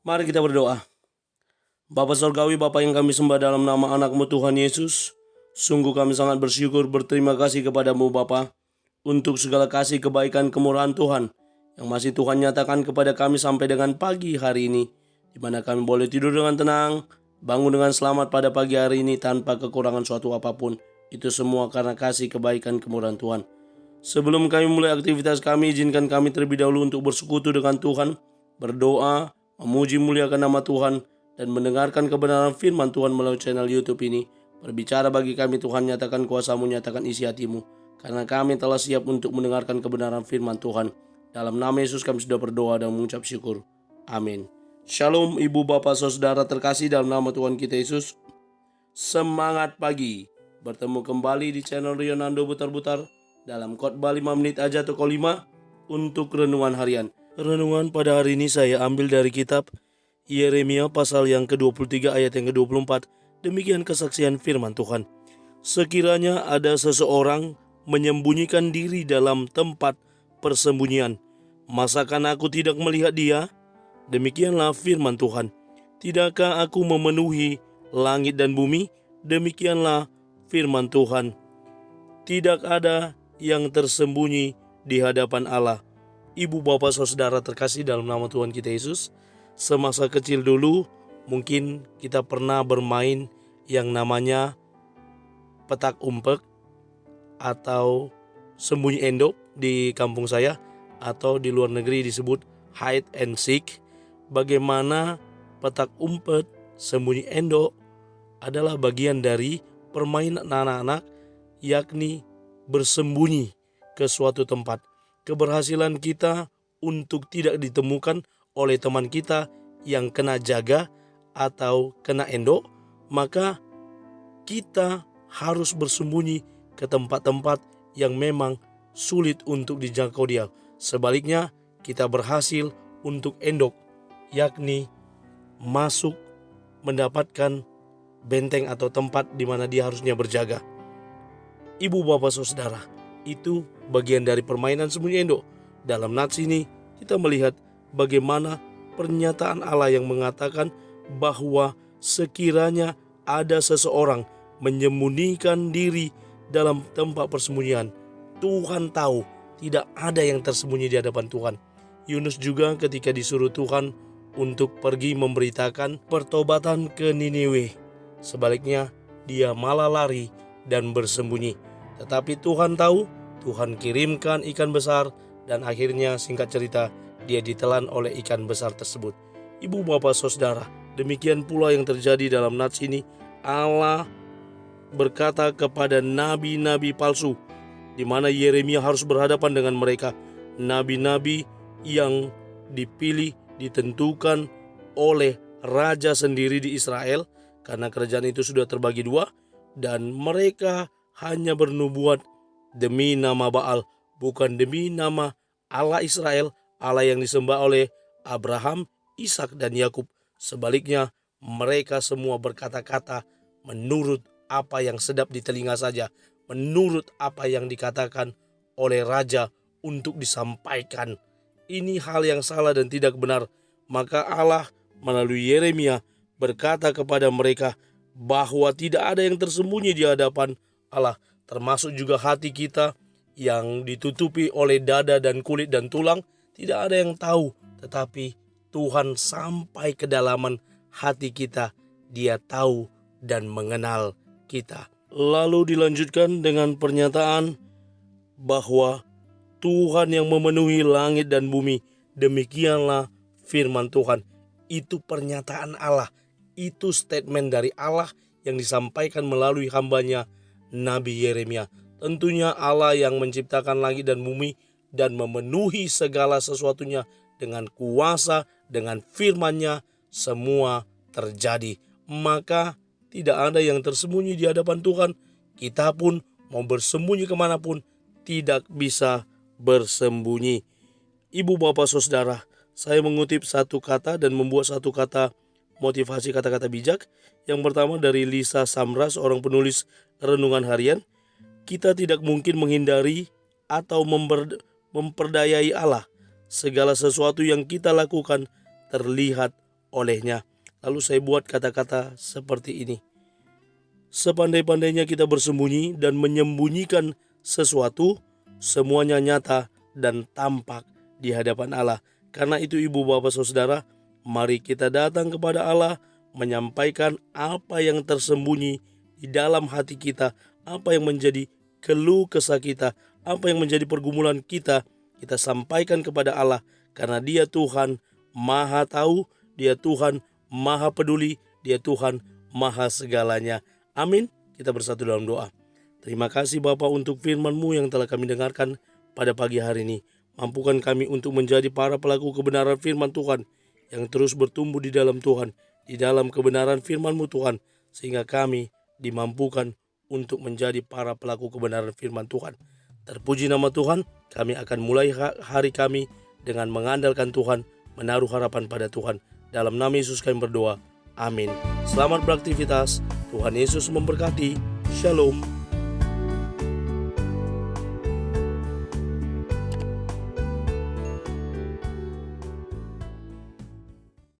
Mari kita berdoa. Bapa Surgawi, Bapa yang kami sembah dalam nama anak-Mu Tuhan Yesus, sungguh kami sangat bersyukur berterima kasih kepadamu Bapa untuk segala kasih kebaikan kemurahan Tuhan yang masih Tuhan nyatakan kepada kami sampai dengan pagi hari ini, di mana kami boleh tidur dengan tenang, bangun dengan selamat pada pagi hari ini tanpa kekurangan suatu apapun. Itu semua karena kasih kebaikan kemurahan Tuhan. Sebelum kami mulai aktivitas kami, izinkan kami terlebih dahulu untuk bersekutu dengan Tuhan, berdoa, memuji muliakan nama Tuhan, dan mendengarkan kebenaran firman Tuhan melalui channel YouTube ini. Berbicara bagi kami Tuhan, nyatakan kuasa-Mu, nyatakan isi hati-Mu, karena kami telah siap untuk mendengarkan kebenaran firman Tuhan. Dalam nama Yesus kami sudah berdoa dan mengucap syukur. Amin. Shalom ibu bapak saudara terkasih dalam nama Tuhan kita Yesus. Semangat pagi. Bertemu kembali di channel Rionando Butar-Butar dalam khotbah 5 menit aja toko 5 untuk renungan harian. Renungan pada hari ini saya ambil dari kitab Yeremia pasal yang ke-23 ayat yang ke-24. Demikian kesaksian firman Tuhan. Sekiranya ada seseorang menyembunyikan diri dalam tempat persembunyian, masakan aku tidak melihat dia? Demikianlah firman Tuhan. Tidakkah aku memenuhi langit dan bumi? Demikianlah firman Tuhan. Tidak ada yang tersembunyi di hadapan Allah. Ibu bapak saudara terkasih dalam nama Tuhan kita Yesus, semasa kecil dulu mungkin kita pernah bermain yang namanya petak umpet atau sembunyi endok di kampung saya, atau di luar negeri disebut hide and seek. Bagaimana petak umpet, sembunyi endok adalah bagian dari permainan anak-anak, yakni bersembunyi ke suatu tempat. Keberhasilan kita untuk tidak ditemukan oleh teman kita yang kena jaga atau kena endok, maka kita harus bersembunyi ke tempat-tempat yang memang sulit untuk dijangkau dia. Sebaliknya, kita berhasil untuk endok, yakni masuk mendapatkan benteng atau tempat di mana dia harusnya berjaga. Ibu bapak saudara, itu bagian dari permainan sembunyi endok. Dalam nats ini kita melihat bagaimana pernyataan Allah yang mengatakan bahwa sekiranya ada seseorang menyembunyikan diri dalam tempat persembunyian, Tuhan tahu tidak ada yang tersembunyi di hadapan Tuhan. Yunus juga ketika disuruh Tuhan untuk pergi memberitakan pertobatan ke Niniwe, sebaliknya dia malah lari dan bersembunyi. Tetapi Tuhan tahu, Tuhan kirimkan ikan besar, dan akhirnya singkat cerita dia ditelan oleh ikan besar tersebut. Ibu bapak saudara, demikian pula yang terjadi dalam nats ini. Allah berkata kepada nabi-nabi palsu, di mana Yeremia harus berhadapan dengan mereka. Nabi-nabi yang dipilih, ditentukan oleh raja sendiri di Israel, karena kerajaan itu sudah terbagi dua, dan mereka hanya bernubuat demi nama Baal, bukan demi nama Allah Israel, Allah yang disembah oleh Abraham, Ishak, dan Yakub. Sebaliknya, mereka semua berkata-kata menurut apa yang sedap di telinga saja, menurut apa yang dikatakan oleh raja untuk disampaikan. Ini hal yang salah dan tidak benar. Maka Allah melalui Yeremia berkata kepada mereka bahwa tidak ada yang tersembunyi di hadapan Allah, termasuk juga hati kita yang ditutupi oleh dada dan kulit dan tulang. Tidak ada yang tahu, tetapi Tuhan sampai kedalaman hati kita. Dia tahu dan mengenal kita. Lalu dilanjutkan dengan pernyataan bahwa Tuhan yang memenuhi langit dan bumi. Demikianlah firman Tuhan. Itu pernyataan Allah. Itu statement dari Allah yang disampaikan melalui hambanya Nabi Yeremia. Tentunya Allah yang menciptakan langit dan bumi dan memenuhi segala sesuatunya dengan kuasa, dengan firman-Nya, semua terjadi. Maka tidak ada yang tersembunyi di hadapan Tuhan. Kita pun mau bersembunyi kemanapun tidak bisa bersembunyi. Ibu bapak saudara, saya mengutip satu kata dan membuat satu kata motivasi kata-kata bijak. Yang pertama dari Lisa Samra, seorang penulis renungan harian. Kita tidak mungkin menghindari atau memperdayai Allah. Segala sesuatu yang kita lakukan terlihat olehnya. Lalu saya buat kata-kata seperti ini. Sepandai-pandainya kita bersembunyi dan menyembunyikan sesuatu, semuanya nyata dan tampak di hadapan Allah. Karena itu ibu bapak saudara, mari kita datang kepada Allah, menyampaikan apa yang tersembunyi di dalam hati kita, apa yang menjadi keluh kesah kita, apa yang menjadi pergumulan kita sampaikan kepada Allah. Karena Dia Tuhan Maha Tahu, Dia Tuhan Maha Peduli, Dia Tuhan Maha Segalanya. Amin. Kita bersatu dalam doa. Terima kasih Bapa untuk firman-Mu yang telah kami dengarkan pada pagi hari ini. Mampukan kami untuk menjadi para pelaku kebenaran firman Tuhan yang terus bertumbuh di dalam Tuhan, di dalam kebenaran firman-Mu Tuhan, sehingga kami dimampukan untuk menjadi para pelaku kebenaran firman Tuhan. Terpuji nama Tuhan, kami akan mulai hari kami dengan mengandalkan Tuhan, menaruh harapan pada Tuhan. Dalam nama Yesus kami berdoa. Amin. Selamat beraktivitas. Tuhan Yesus memberkati. Shalom.